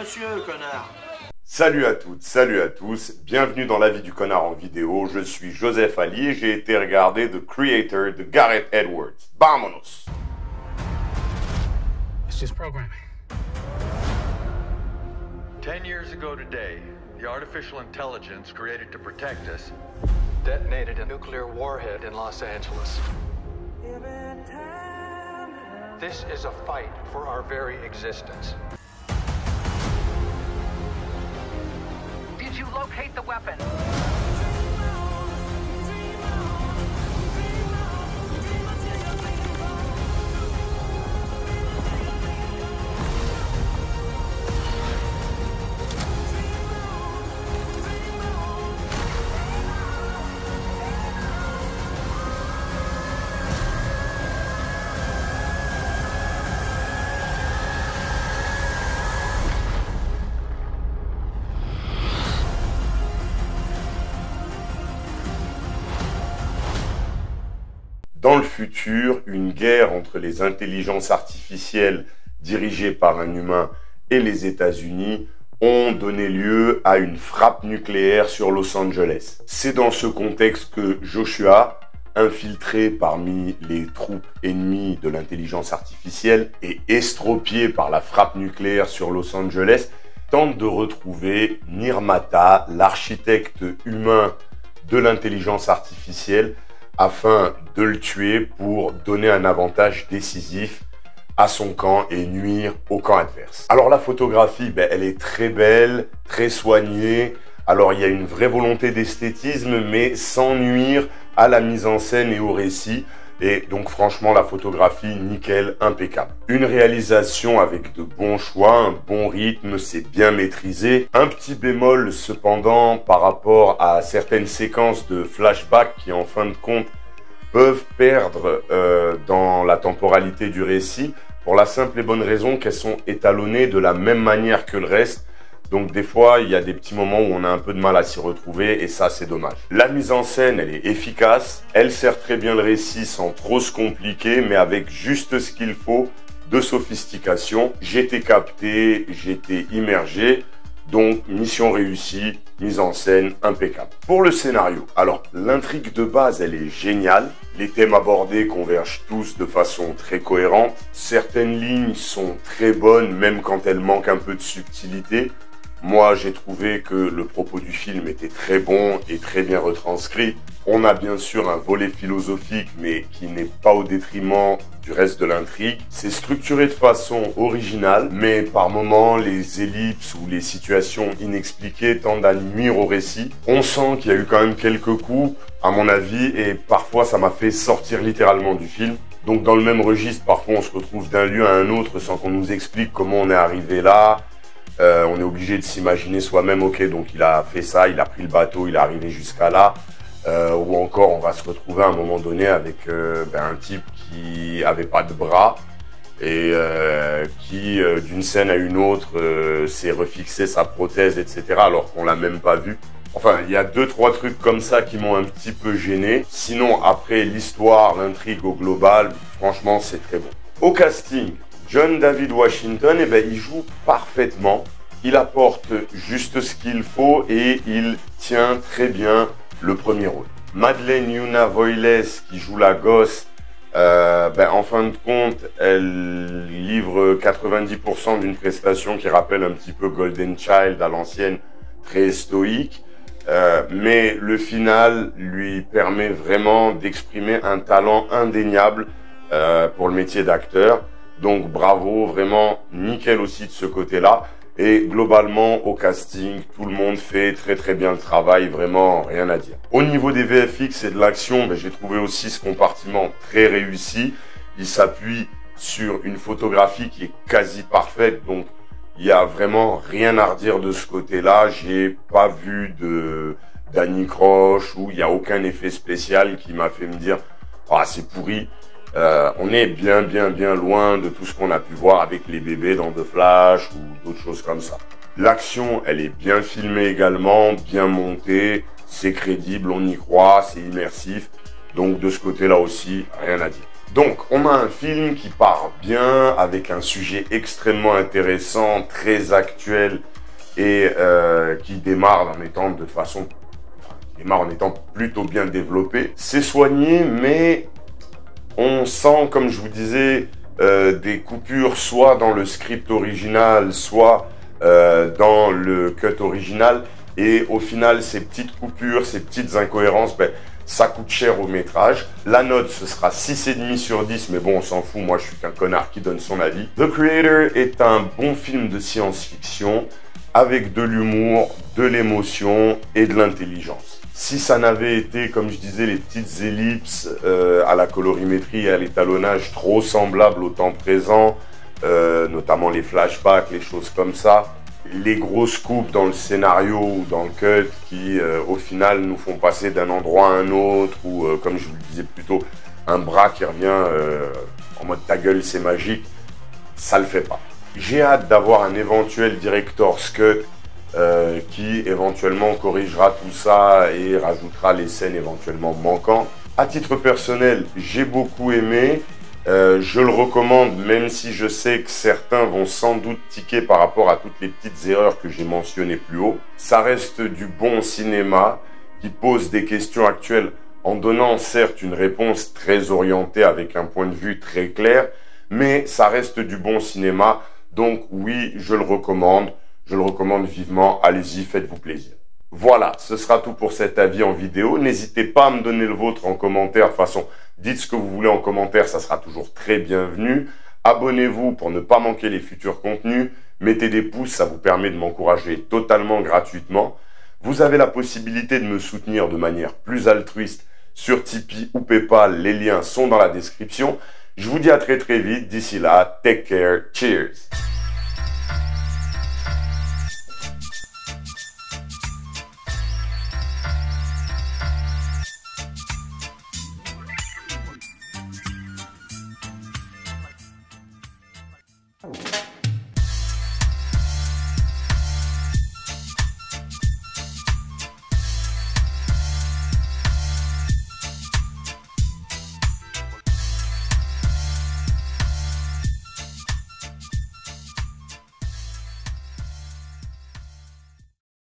monsieur, connard. Salut à toutes, salut à tous, bienvenue dans La vie du connard en vidéo, je suis Joseph Ali et j'ai été regarder The Creator de Gareth Edwards. Vámonos! It's just programming. 10 years ago today, the artificial intelligence created to protect us detonated a nuclear warhead in Los Angeles. This is a fight for our very existence. Did you locate the weapon? Dans le futur, une guerre entre les intelligences artificielles dirigées par un humain et les États-Unis ont donné lieu à une frappe nucléaire sur Los Angeles. C'est dans ce contexte que Joshua, infiltré parmi les troupes ennemies de l'intelligence artificielle et estropié par la frappe nucléaire sur Los Angeles, tente de retrouver Nirmata, l'architecte humain de l'intelligence artificielle, afin de le tuer pour donner un avantage décisif à son camp et nuire au camp adverse. Alors la photographie, elle est très belle, très soignée. Alors il y a une vraie volonté d'esthétisme, mais sans nuire à la mise en scène et au récit. Et donc franchement, la photographie, nickel, impeccable. Une réalisation avec de bons choix, un bon rythme, c'est bien maîtrisé. Un petit bémol cependant par rapport à certaines séquences de flashback qui en fin de compte peuvent perdre dans la temporalité du récit pour la simple et bonne raison qu'elles sont étalonnées de la même manière que le reste. Donc des fois, il y a des petits moments où on a un peu de mal à s'y retrouver et ça, c'est dommage. La mise en scène, elle est efficace. Elle sert très bien le récit sans trop se compliquer, mais avec juste ce qu'il faut de sophistication. J'étais capté, j'étais immergé. Donc, mission réussie, mise en scène impeccable. Pour le scénario, alors, l'intrigue de base, elle est géniale. Les thèmes abordés convergent tous de façon très cohérente. Certaines lignes sont très bonnes, même quand elles manquent un peu de subtilité. Moi, j'ai trouvé que le propos du film était très bon et très bien retranscrit. On a bien sûr un volet philosophique, mais qui n'est pas au détriment du reste de l'intrigue. C'est structuré de façon originale, mais par moments, les ellipses ou les situations inexpliquées tendent à nuire au récit. On sent qu'il y a eu quand même quelques coups, à mon avis, et parfois ça m'a fait sortir littéralement du film. Donc dans le même registre, parfois on se retrouve d'un lieu à un autre sans qu'on nous explique comment on est arrivé là. On est obligé de s'imaginer soi-même, ok, donc il a fait ça, il a pris le bateau, il est arrivé jusqu'à là. Ou encore, on va se retrouver à un moment donné avec un type qui avait pas de bras et qui, d'une scène à une autre, s'est refixé sa prothèse, etc., alors qu'on l'a même pas vu. Enfin, il y a 2-3 trucs comme ça qui m'ont un petit peu gêné. Sinon, après l'histoire, l'intrigue au global, franchement, c'est très bon. Au casting, John David Washington, il joue parfaitement. Il apporte juste ce qu'il faut et il tient très bien le premier rôle. Madeleine Yuna Voiles, qui joue la gosse, en fin de compte, elle livre 90% d'une prestation qui rappelle un petit peu Golden Child à l'ancienne, très stoïque. Mais le final lui permet vraiment d'exprimer un talent indéniable pour le métier d'acteur. Donc bravo, vraiment nickel aussi de ce côté-là. Et globalement, au casting, tout le monde fait très très bien le travail, vraiment rien à dire. Au niveau des VFX et de l'action, j'ai trouvé aussi ce compartiment très réussi. Il s'appuie sur une photographie qui est quasi parfaite, donc il y a vraiment rien à redire de ce côté-là. J'ai pas vu d'Annie Croche ou il y a aucun effet spécial qui m'a fait me dire « Ah, c'est pourri ». On est bien loin de tout ce qu'on a pu voir avec les bébés dans The Flash ou d'autres choses comme ça. L'action, elle est bien filmée également, bien montée, c'est crédible, on y croit, c'est immersif. Donc de ce côté-là aussi, rien à dire. Donc, on a un film qui part bien, avec un sujet extrêmement intéressant, très actuel, et qui démarre en étant plutôt bien développé. C'est soigné, mais on sent, comme je vous disais, des coupures soit dans le script original, soit dans le cut original. Et au final, ces petites coupures, ces petites incohérences, ça coûte cher au métrage. La note, ce sera 6,5 sur 10, mais bon, on s'en fout, moi je suis qu'un connard qui donne son avis. The Creator est un bon film de science-fiction, avec de l'humour, de l'émotion et de l'intelligence. Si ça n'avait été, comme je disais, les petites ellipses à la colorimétrie et à l'étalonnage trop semblables au temps présent, notamment les flashbacks, les choses comme ça, les grosses coupes dans le scénario ou dans le cut qui, au final, nous font passer d'un endroit à un autre, ou, comme je vous le disais plus tôt, un bras qui revient en mode ta gueule, c'est magique, ça le fait pas. J'ai hâte d'avoir un éventuel director's cut qui éventuellement corrigera tout ça et rajoutera les scènes éventuellement manquantes. À titre personnel, j'ai beaucoup aimé. Je le recommande, même si je sais que certains vont sans doute tiquer par rapport à toutes les petites erreurs que j'ai mentionnées plus haut. Ça reste du bon cinéma qui pose des questions actuelles en donnant certes une réponse très orientée avec un point de vue très clair, mais ça reste du bon cinéma. Donc oui, je le recommande vivement. Allez-y, faites-vous plaisir. Voilà, ce sera tout pour cet avis en vidéo. N'hésitez pas à me donner le vôtre en commentaire. De toute façon, dites ce que vous voulez en commentaire, ça sera toujours très bienvenu. Abonnez-vous pour ne pas manquer les futurs contenus. Mettez des pouces, ça vous permet de m'encourager totalement gratuitement. Vous avez la possibilité de me soutenir de manière plus altruiste sur Tipeee ou Paypal. Les liens sont dans la description. Je vous dis à très vite. D'ici là, take care. Cheers.